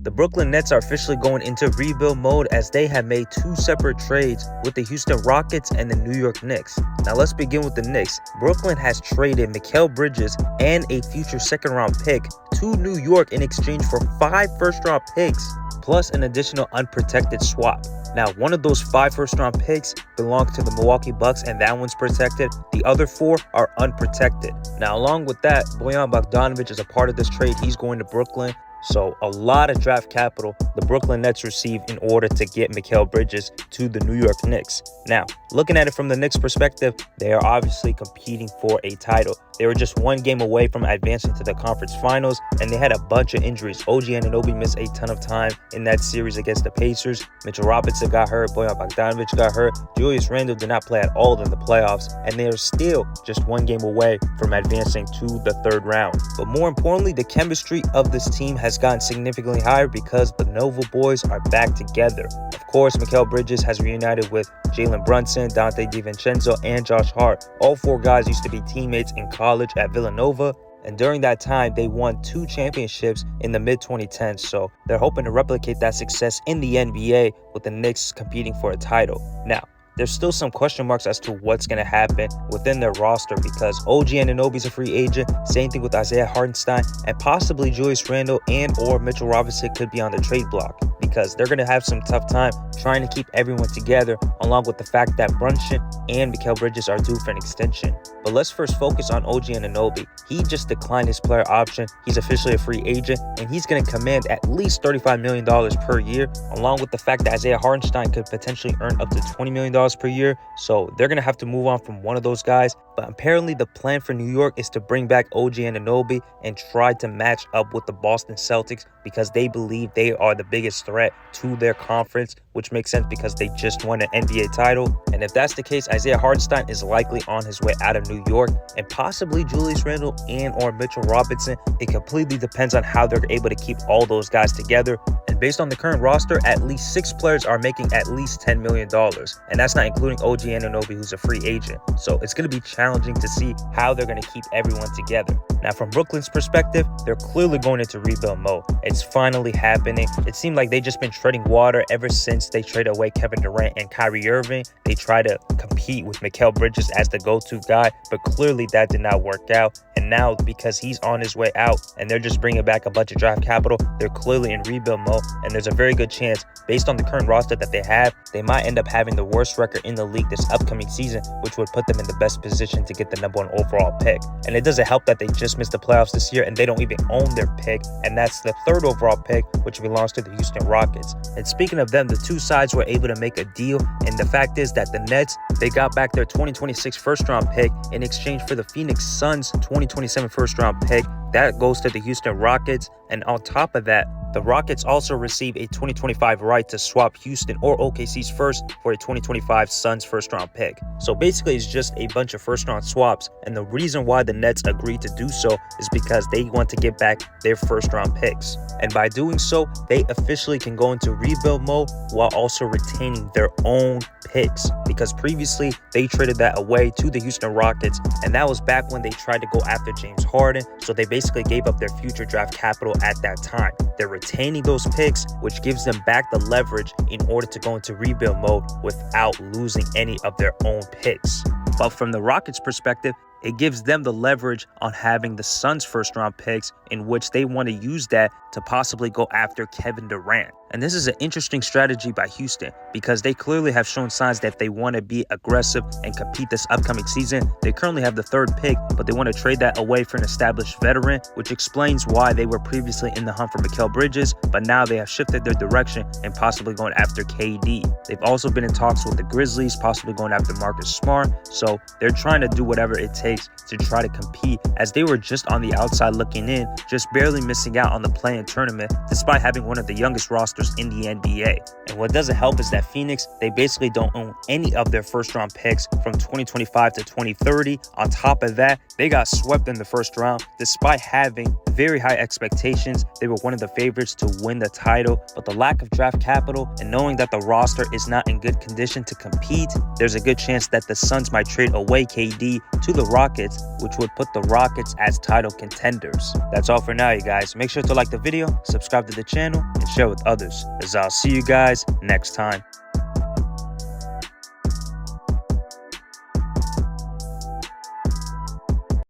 The Brooklyn Nets are officially going into rebuild mode as they have made two separate trades with the Houston Rockets and the New York Knicks. Now let's begin with the Knicks. Brooklyn has traded Mikal Bridges and a future second-round pick to New York in exchange for 5 first-round picks plus an additional unprotected swap. Now, one of those 5 first-round picks belongs to the Milwaukee Bucks, and that one's protected. The other 4 are unprotected. Now, along with that, Bojan Bogdanovic is a part of this trade. He's going to Brooklyn. So a lot of draft capital the Brooklyn Nets receive in order to get Mikal Bridges to the New York Knicks. Now, looking at it from the Knicks' perspective, they are obviously competing for a title. They were just one game away from advancing to the conference finals, and they had a bunch of injuries. OG Anunoby missed a ton of time in that series against the Pacers. Mitchell Robinson got hurt. Bojan Bogdanovic got hurt. Julius Randle did not play at all in the playoffs, and they are still just one game away from advancing to the 3rd round. But more importantly, the chemistry of this team has gotten significantly higher because the Nova boys are back together. Of course, Mikal Bridges has reunited with Jalen Brunson, Dante DiVincenzo, and Josh Hart. All 4 guys used to be teammates in college at Villanova, and during that time, they won 2 championships in the mid-2010s, so they're hoping to replicate that success in the NBA with the Knicks competing for a title. Now, there's still some question marks as to what's going to happen within their roster because OG Anunoby's a free agent, same thing with Isaiah Hartenstein, and possibly Julius Randle and or Mitchell Robinson could be on the trade block because they're going to have some tough time trying to keep everyone together, along with the fact that Brunson and Mikal Bridges are due for an extension. But let's first focus on OG Anunoby. He just declined his player option. He's officially a free agent, and he's going to command at least $35 million per year, along with the fact that Isaiah Hartenstein could potentially earn up to $20 million per year. So they're going to have to move on from one of those guys. But apparently the plan for New York is to bring back OG Anunoby and try to match up with the Boston Celtics because they believe they are the biggest threat to their conference, which makes sense because they just won an NBA title. And if that's the case, Isaiah Hartenstein is likely on his way out of New York, and possibly Julius Randle and or Mitchell Robinson. It completely depends on how they're able to keep all those guys together. And based on the current roster, at least 6 players are making at least $10 million. And that's not including OG Anunoby, who's a free agent. So it's going to be challenging to see how they're going to keep everyone together. Now, from Brooklyn's perspective, they're clearly going into rebuild mode. It's finally happening. It seemed like they've just been treading water ever since they traded away Kevin Durant and Kyrie Irving. They tried to compete with Mikal Bridges as the go-to guy, but clearly that did not work out. And now, because he's on his way out and they're just bringing back a bunch of draft capital, they're clearly in rebuild mode. And there's a very good chance, based on the current roster that they have, they might end up having the worst record in the league this upcoming season, which would put them in the best position to get the #1 overall pick. And it doesn't help that they just missed the playoffs this year and they don't even own their pick, and that's the 3rd overall pick, which belongs to the Houston Rockets. And speaking of them, the 2 sides were able to make a deal, and the fact is that the Nets, they got back their 2026 first-round pick in exchange for the Phoenix Suns 2027 first-round pick. That goes to the Houston Rockets, and on top of that, the Rockets also receive a 2025 right to swap Houston or OKC's first for a 2025 Suns first-round pick. So basically, it's just a bunch of first-round swaps, and the reason why the Nets agreed to do so is because they want to get back their first-round picks. And by doing so, they officially can go into rebuild mode while also retaining their own picks, because previously they traded that away to the Houston Rockets, and that was back when they tried to go after James Harden, so they basically gave up their future draft capital at that time. They're retaining those picks, which gives them back the leverage in order to go into rebuild mode without losing any of their own picks. But from the Rockets' perspective, it gives them the leverage on having the Suns' first-round picks, in which they want to use that to possibly go after Kevin Durant. And this is an interesting strategy by Houston because they clearly have shown signs that they want to be aggressive and compete this upcoming season. They currently have the 3rd pick, but they want to trade that away for an established veteran, which explains why they were previously in the hunt for Mikal Bridges, but now they have shifted their direction and possibly going after KD. They've also been in talks with the Grizzlies, possibly going after Marcus Smart, so they're trying to do whatever it takes to try to compete, as they were just on the outside looking in, just barely missing out on the play-in tournament despite having one of the youngest rosters in the NBA. And what doesn't help is that Phoenix, they basically don't own any of their first-round picks from 2025 to 2030. On top of that, they got swept in the first round despite having very high expectations. They were one of the favorites to win the title, but the lack of draft capital and knowing that the roster is not in good condition to compete, there's a good chance that the Suns might trade away KD to the Rockets Rockets, which would put the Rockets as title contenders. That's all for now, you guys. Make sure to like the video, subscribe to the channel, and share with others, as I'll see you guys next time.